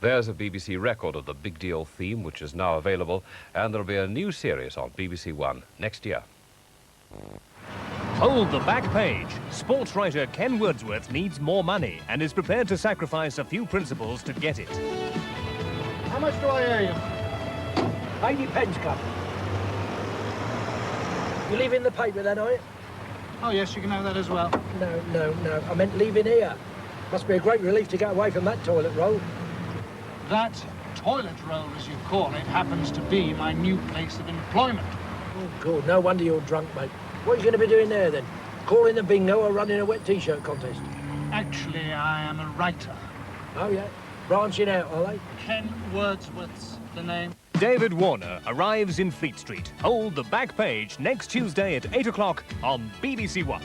There's a BBC record of the Big Deal theme, which is now available, and there'll be a new series on BBC One next year. Hold the back page. Sports writer Ken Wordsworth needs more money and is prepared to sacrifice a few principles to get it. How much do I owe you? 80 pence, Cup. You leaving the paper then, are you? Oh, yes, you can have that as well. No. I meant leaving here. Must be a great relief to get away from that toilet roll. That toilet roll, as you call it, happens to be my new place of employment. Oh, good. No wonder you're drunk, mate. What are you going to be doing there, then? Calling the bingo or running a wet T-shirt contest? Actually, I am a writer. Oh, yeah? Branching out, are they? Ken Wordsworth's the name. David Warner arrives in Fleet Street. Hold the back page next Tuesday at 8 o'clock on BBC One.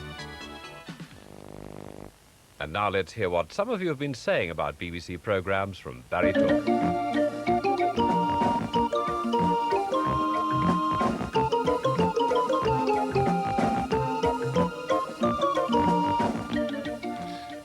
And now let's hear what some of you have been saying about BBC programmes from Barry Talk.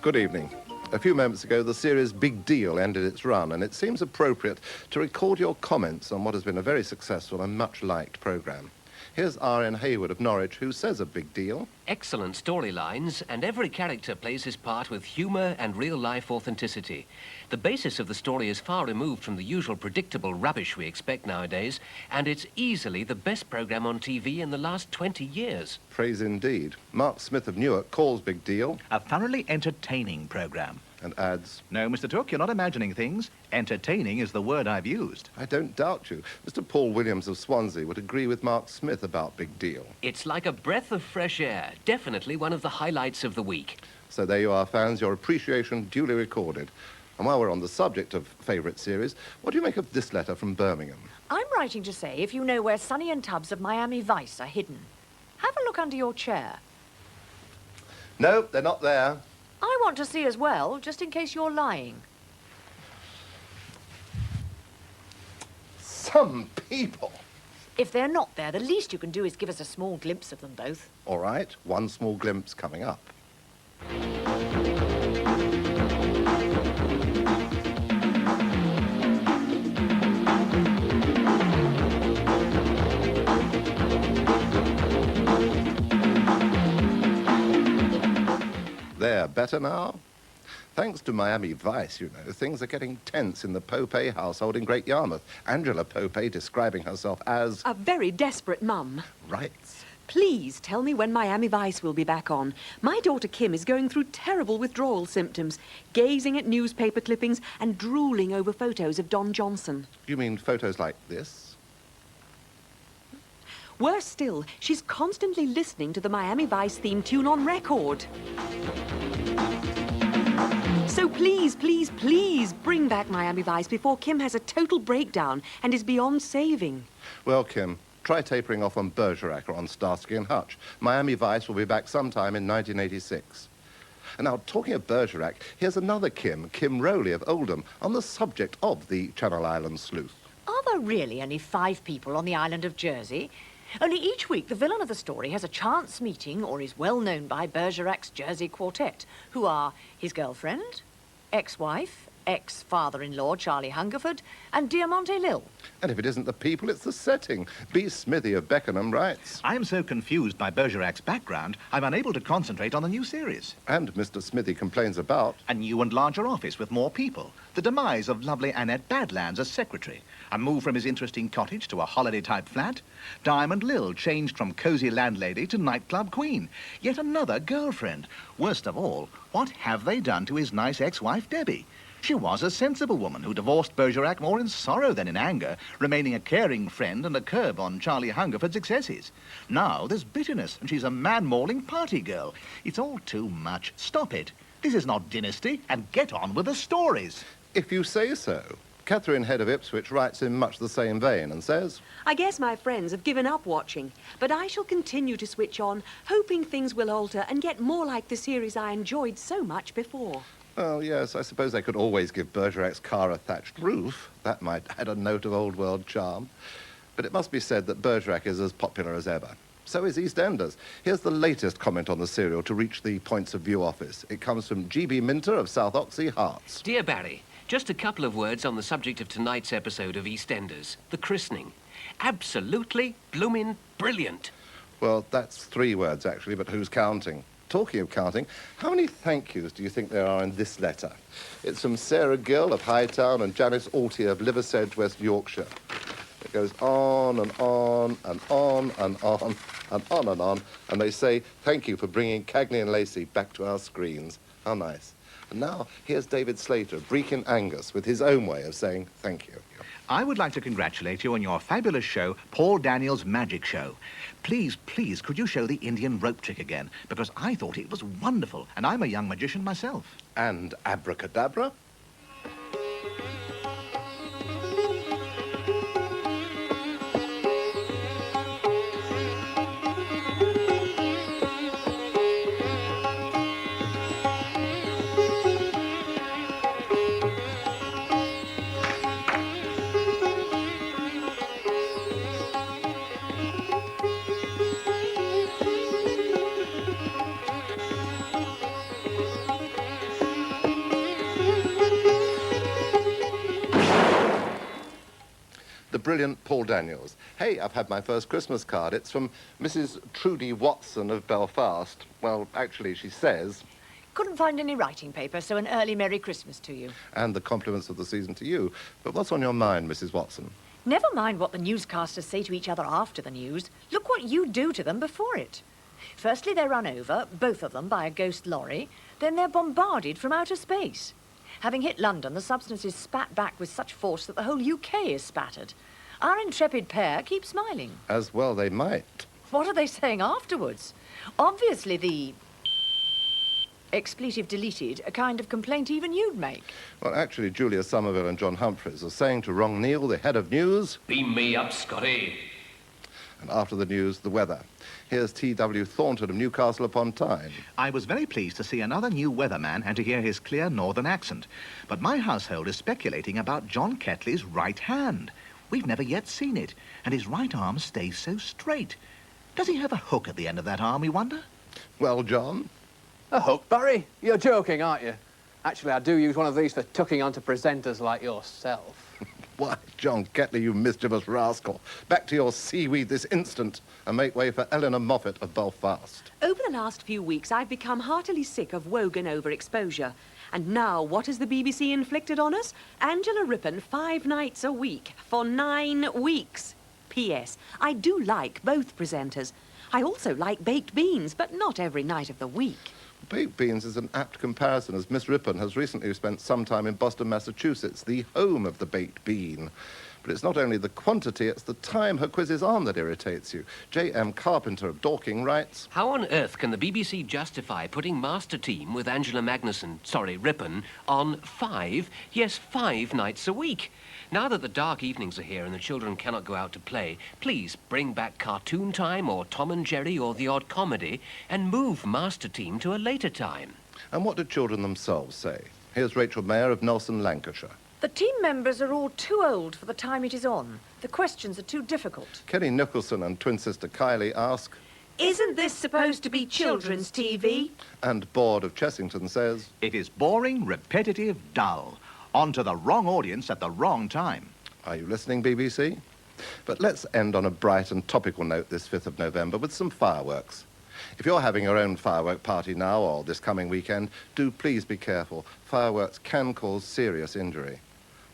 Good evening. A few moments ago, the series Big Deal ended its run, and it seems appropriate to record your comments on what has been a very successful and much-liked programme. Here's R.N. Hayward of Norwich, who says a big deal. Excellent storylines, and every character plays his part with humour and real-life authenticity. The basis of the story is far removed from the usual predictable rubbish we expect nowadays, and it's easily the best programme on TV in the last 20 years. Praise indeed. Mark Smith of Newark calls Big Deal a thoroughly entertaining programme. and adds, No, Mr. Took, you're not imagining things. Entertaining is the word I've used. I don't doubt you. Mr. Paul Williams of Swansea would agree with Mark Smith about Big Deal. It's like a breath of fresh air, definitely one of the highlights of the week. So there you are, fans, your appreciation duly recorded. And while we're on the subject of favourite series, what do you make of this letter from Birmingham? I'm writing to say if you know where Sonny and Tubbs of Miami Vice are hidden. Have a look under your chair. No, they're not there. I want to see as well, just in case you're lying. Some people. If they're not there, the least you can do is give us a small glimpse of them both. All right, one small glimpse coming up. There, better now? Thanks to Miami Vice, you know, things are getting tense in the Pope household in Great Yarmouth. Angela Pope describing herself as... A very desperate mum. Rights. Please tell me when Miami Vice will be back on. My daughter Kim is going through terrible withdrawal symptoms, gazing at newspaper clippings and drooling over photos of Don Johnson. You mean photos like this? Worse still, she's constantly listening to the Miami Vice theme tune on record. So please, please, please bring back Miami Vice before Kim has a total breakdown and is beyond saving. Well, Kim, try tapering off on Bergerac or on Starsky and Hutch. Miami Vice will be back sometime in 1986. And now, talking of Bergerac, here's another Kim, Kim Rowley of Oldham, on the subject of the Channel Islands sleuth. Are there really only 5 people on the island of Jersey? Only each week the villain of the story has a chance meeting or is well known by Bergerac's Jersey Quartet, who are his girlfriend, ex-wife, ex-father-in-law Charlie Hungerford, and Diamante Lil. And if it isn't the people, it's the setting. B. Smithy of Beckenham writes. I am so confused by Bergerac's background, I'm unable to concentrate on the new series. And Mr. Smithy complains about... A new and larger office with more people. The demise of lovely Annette Badlands as secretary. A move from his interesting cottage to a holiday-type flat. Diamond Lil changed from cosy landlady to nightclub queen. Yet another girlfriend. Worst of all, what have they done to his nice ex-wife, Debbie? She was a sensible woman who divorced Bergerac more in sorrow than in anger, remaining a caring friend and a curb on Charlie Hungerford's excesses. Now there's bitterness, and she's a man-mauling party girl. It's all too much. Stop it. This is not Dynasty, and get on with the stories. If you say so. Catherine Head of Ipswich writes in much the same vein and says... I guess my friends have given up watching, but I shall continue to switch on, hoping things will alter and get more like the series I enjoyed so much before. Well, yes, I suppose they could always give Bergerac's car a thatched roof. That might add a note of old-world charm. But it must be said that Bergerac is as popular as ever. So is EastEnders. Here's the latest comment on the serial to reach the Points of View office. It comes from G.B. Minter of South Oxley, Hearts. Dear Barry, Just a couple of words on the subject of tonight's episode of EastEnders, the christening. Absolutely bloomin' brilliant. Well, that's 3 words, actually, but who's counting? Talking of counting, how many thank yous do you think there are in this letter? It's from Sarah Gill of Hightown and Janice Altier of Liversedge, West Yorkshire. It goes on and on and on and on and on and on, and they say, thank you for bringing Cagney and Lacey back to our screens. How nice. And now, here's David Slater of Brecon Angus with his own way of saying thank you. I would like to congratulate you on your fabulous show, Paul Daniels' Magic Show. Please, please, could you show the Indian rope trick again? Because I thought it was wonderful, and I'm a young magician myself. And abracadabra? The brilliant Paul Daniels. Hey, I've had my first Christmas card. It's from Mrs. Trudy Watson of Belfast. Well, actually, she says... Couldn't find any writing paper, so an early Merry Christmas to you. And the compliments of the season to you. But what's on your mind, Mrs. Watson? Never mind what the newscasters say to each other after the news. Look what you do to them before it. Firstly, they're run over, both of them, by a ghost lorry. Then they're bombarded from outer space. Having hit London, the substance is spat back with such force that the whole UK is spattered. Our intrepid pair keep smiling. As well they might. What are they saying afterwards? Obviously the... expletive deleted, a kind of complaint even you'd make. Well, actually, Julia Somerville and John Humphreys are saying to Wrong Neil, the head of news... Beam me up, Scotty. And after the news, the weather. Here's T.W. Thornton of Newcastle upon Tyne. I was very pleased to see another new weatherman and to hear his clear northern accent. But my household is speculating about John Ketley's right hand. We've never yet seen it, and his right arm stays so straight. Does he have a hook at the end of that arm, we wonder? Well, John? A hook, Barry? You're joking, aren't you? Actually, I do use one of these for tucking onto presenters like yourself. Why, John Ketley, you mischievous rascal. Back to your seaweed this instant and make way for Eleanor Moffat of Belfast. Over the last few weeks, I've become heartily sick of Wogan overexposure. And now, what has the BBC inflicted on us? Angela Rippon 5 nights a week for 9 weeks. P.S. I do like both presenters. I also like baked beans, but not every night of the week. Baked beans is an apt comparison, as Miss Rippon has recently spent some time in Boston, Massachusetts, the home of the baked bean. But it's not only the quantity, it's the time her quiz is on that irritates you. J.M. Carpenter of Dorking writes... How on earth can the BBC justify putting Master Team with Angela Rippon, on 5 nights a week? Now that the dark evenings are here and the children cannot go out to play, please bring back Cartoon Time or Tom and Jerry or The Odd Comedy and move Master Team to a later time. And what do children themselves say? Here's Rachel Mayer of Nelson, Lancashire. The team members are all too old for the time it is on. The questions are too difficult. Kenny Nicholson and twin sister Kylie ask... Isn't this supposed to be children's TV? And Board of Chessington says... It is boring, repetitive, dull. On to the wrong audience at the wrong time. Are you listening, BBC? But let's end on a bright and topical note this 5th of November with some fireworks. If you're having your own firework party now or this coming weekend, do please be careful. Fireworks can cause serious injury.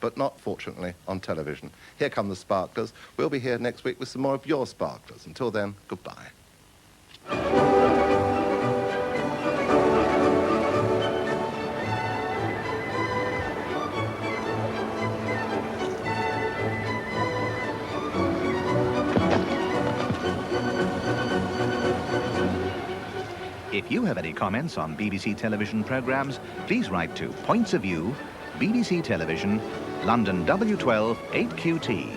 But not, fortunately, on television. Here come the Sparklers. We'll be here next week with some more of your Sparklers. Until then, goodbye. If you have any comments on BBC television programmes, please write to Points of View, BBC Television, London W12 8QT.